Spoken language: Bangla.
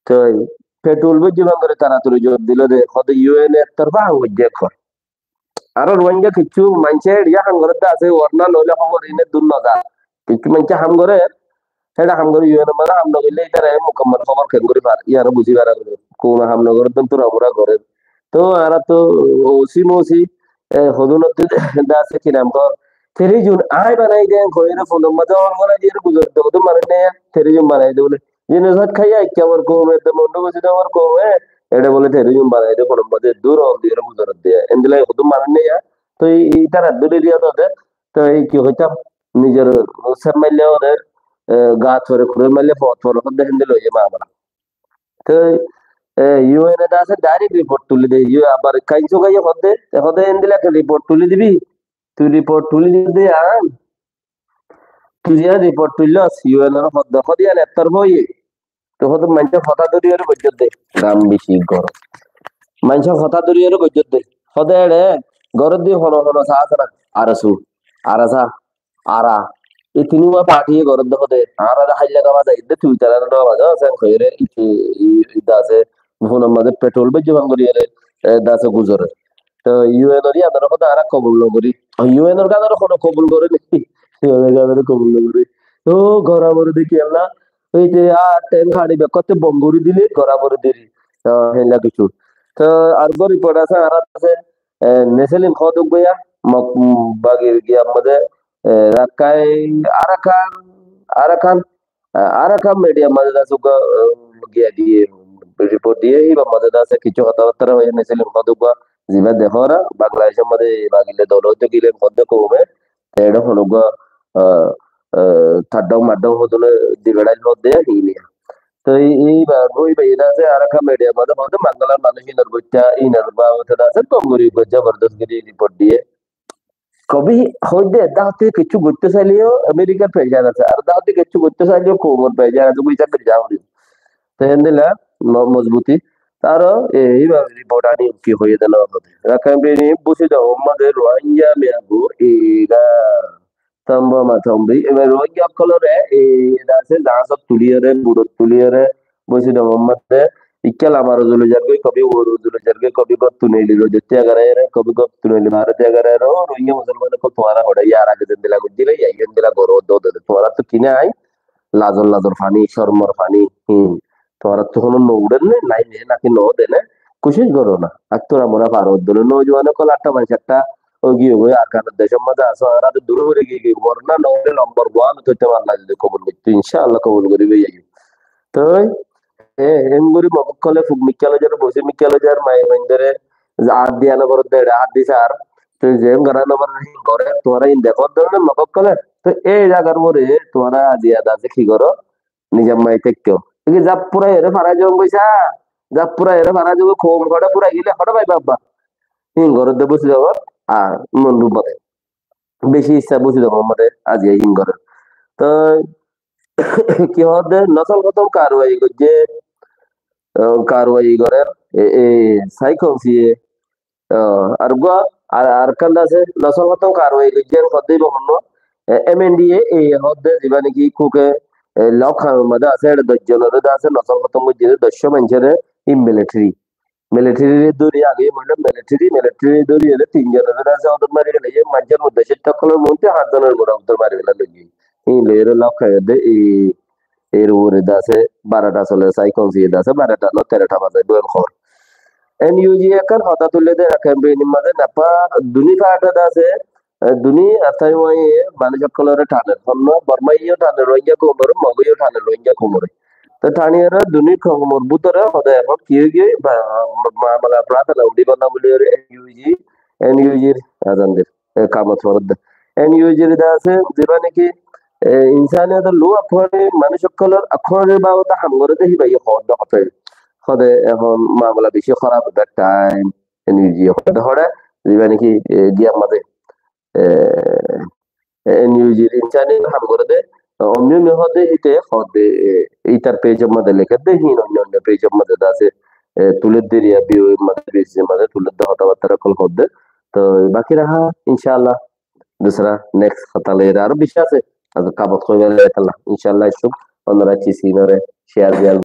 তো পেট্রোল বুঝি করে তাড়াতাড়ি জোর দিল দে কত ইউএন এর তরফা হইছে কর আর রোহিঙ্গা কিছু মানুষের ইয়া হাম করে আছে ওরনা নইলে খবর ইনে দূর না যা কিছু মানুষ হাম করে সেটা হাম করে ইউএন মানে হাম না করলে এটা মোকাম্মল খবর কেন করে পার ইয়ার বুঝি পারা কোন হাম না করে তোরা ওরা করে তো আর তো ওসি মোসি হদুনতে দাসে কি নাম কর তেরি জুন আই বানাই দেন কইরা ফোন মধ্যে অন করে দিয়ে বুঝর তো মানে নে তেরি জুন বানাই দে বলে জিনিস হাত খাইয়া কেমন কমে তো মন্ড বসে দেওয়ার কমে এটা বলে তেরি জুন বানাই দে ফোন মধ্যে দূর অন দিয়ে বুঝর দিয়ে এন্দিলাই হদুম মানে নে তো এই তারা দূরে দিয়া তো তো এই কি হইতাম নিজের সব মাইলে ওদের গা ধরে খুঁড়ে মাইলে পথ ফলো দেখেন দিল এই মা আমরা তো ইউএন এটা আছে ডাইরেক্ট রিপোর্ট তুলে দেয় ইউ আবার কাইছো গাইয়া হদে হদে এন্দিলা রিপোর্ট তুলে দিবি তুই রিপোর্ট তুলে দিবি আন তুই যে রিপোর্ট তুললস ইউএন এর হদ হদিয়া নেতার বই তো হদ মানছে কথা দরিয়ার বজ্জত দে দাম বেশি গর মানছে কথা দরিয়ার বজ্জত দে হদে রে গর দি হন হন সাহারা আরসু আরাসা আরা এই তিনুয়া পাঠিয়ে গর দে হদে আরা হাইলা গাবা দে দে তুই তারা দ বাজা সেন কইরে দাসে ফোন আমাদের পেট্রোল বেজে বাঙ্গরিয়ারে দাসে গুজরে তো ইউএন এর আদার কথা আর কবুল নগরী ইউএন এর কাদার কোনো কবুল করে নাকি ইউএন এর কাদার কবুল নগরী তো গরাবরে দেখি আল্লাহ ওই যে আর টেন খাড়ি বেকতে বঙ্গুরি দিলি গরাবরে দিলি তো হেলা কিছু তো আর গরি পড়া আছে আর আছে নেসেলিন খদক গয়া মক বাগির গিয়া মধ্যে রাকাই আরাকান আরাকান আরাকান মিডিয়া মধ্যে আছে গিয়া দিয়ে রিপোর্ট দিয়ে বা মধ্যে আছে কিছু কথাবার্তা হয়ে নেসেলিন খদক জিবা দেখরা বাংলাদেশের মধ্যে বাগিলে দৌলত গিলেন মধ্যে কমে এটা হলো থাড্ডাও মাড্ডাও হদলে দিবেড়াই মধ্যে হিলি তো এইবার ওই বাইরা আছে আর একটা মিডিয়া মধ্যে মধ্যে বাংলার মানুষ ইনার বইটা ইনার বা ওটা আছে কমগরি জবরদস্ত গিরি রিপোর্ট দিয়ে কবি হইতে দাহতে কিছু করতে চাইলেও আমেরিকার প্রেজার আছে আর দাহতে কিছু করতে চাইলেও কোমর প্রেজার আছে বুঝা করে যাও তো হেন্দিলা মজবুতি তারও এইভাবে রিপোর্ট আনি কি হয়ে দেন রাখামনি বুঝে দাও আমাদের রোহিঙ্গা মেয়াগু এরা তম্ব মাথম্বি এবার রোহিঙ্গা কলরে এরা আছে দাসব তুলিয়ারে বুড়ো তুলিয়ারে বুঝে দাও আমাদের ইক্কাল আমার জুলে যাবে কবি ওর জুলে যাবে কবি গত তুনেলি রো যেতে আগারে কবি গত তুনেলি ভারতে আগারে রো রোহিঙ্গা মুসলমান কো তোমারা হড়ে ইয়ার আগে দিন দিলা গুদিলে ইয়াইন দিলা গরো দো দো তোমারা তো কিনে আই লাজর লাজর ফানি শর্মর ফানি তোরা তো কোনো নৌড়েন নাই নে নাকি নো দেনে কুশিস করো না আর তোরা মনে পারো দলে নৌজওয়ানে কল আটটা মানুষ একটা ও গিয়ে ওই আকার দেশের মধ্যে আসো আর দূর হয়ে গিয়ে গিয়ে মরনা নৌড়ে নম্বর ওয়ান করতে পারলা যদি কবুল করতে ইনশাআল্লাহ কবুল করিবে যাই তো এমগুরি মককলে ফুক মিক্কালো যার বসে মিক্কালো যার মাই মন্দরে আর দিয়ানো করতে দেড় হাত দিছে আর তো যে গরা নম্বর করে তোরা ইন দেখো ধরনের মককলে তো এই জায়গার মরে তোরা দিয়া দাসে কি করো নিজের মাই থেকেও এই জাপ পুরা এরে ফারা জম কইসা জাপ পুরা এরে ফারা জম খোম ঘটা পুরা গিলে হড় ভাই বাবা হিং ঘরে দে বসে যাব আর মন রূপে বেশি ইচ্ছা বসে যাব আমাদের আজ এই হিং ঘরে তো কি হতে নসল খতম কারওয়াই যে কারওয়াই করে সাইকন সিয়ে আর গো আর কান্দা আছে নসল খতম কারওয়াই যে হতে বহন এমএনডিএ এই হতে দিবা নাকি কুকে লক্ষার মধ্যে আছে এটা 10 জনের আছে নসল খতম যে 10 মানুষের ই মিলিটারি দৌড়ি আগে মানে মিলিটারি দৌড়ি এলে 3 জনের আছে ওদের মারি গেলে এই মানুষের মধ্যে সেটা কলের মধ্যে 8 জনের মোড়া ওদের মারি গেলে লগি এই লের লক্ষ এই এর উপরে আছে 12টা চলে সাইকন সিয়ে আছে 12টা না 13টা বাজে দুয়ের খর এনইউজি এখন হতা তুলে দে ক্যাম্পেইন মাঝে নাপা দুনি ফাটা আছে দুনি আতাই ওই মানুষ কলরে টানে অন্য বর্মাইও টানে রোহিঙ্গা কোমর মগইও টানে রোহিঙ্গা কোমরে তো টানিয়ারা দুনি কোমর বুতরে হদে এখন কি গিয়ে মামলা প্রার্থনা উডি বানা বলি এনইউজির আজানদের কামত ফরদ এনইউজির দা আছে যেবা নাকি ইনসানিয়ত লো আখরে মানুষ সকলের আখরে বাবতা হামগরে দেহি ভাই হদ হতে হদে এখন মামলা বেশি খারাপ টাইম এনইউজি হদে হড়ে যেবা নাকি গিয়া মাঝে নিউজির ইনসানি হাম করে দে অন্য হদে ইতে হদে ইতার পেজ মধ্যে লিখে দে হিন অন্য অন্য পেজ মধ্যে আছে তুলে দেরিয়া বিও মধ্যে পেজ মধ্যে তুলে দে হতাবার্তা কল হদে তো বাকি রাহা ইনশাআল্লাহ दूसरा नेक्स्ट खता ले আর বেশি আছে কাবত কইবে ইনশাআল্লাহ ইনশাআল্লাহ সব অন্যরা চিসিনরে শেয়ার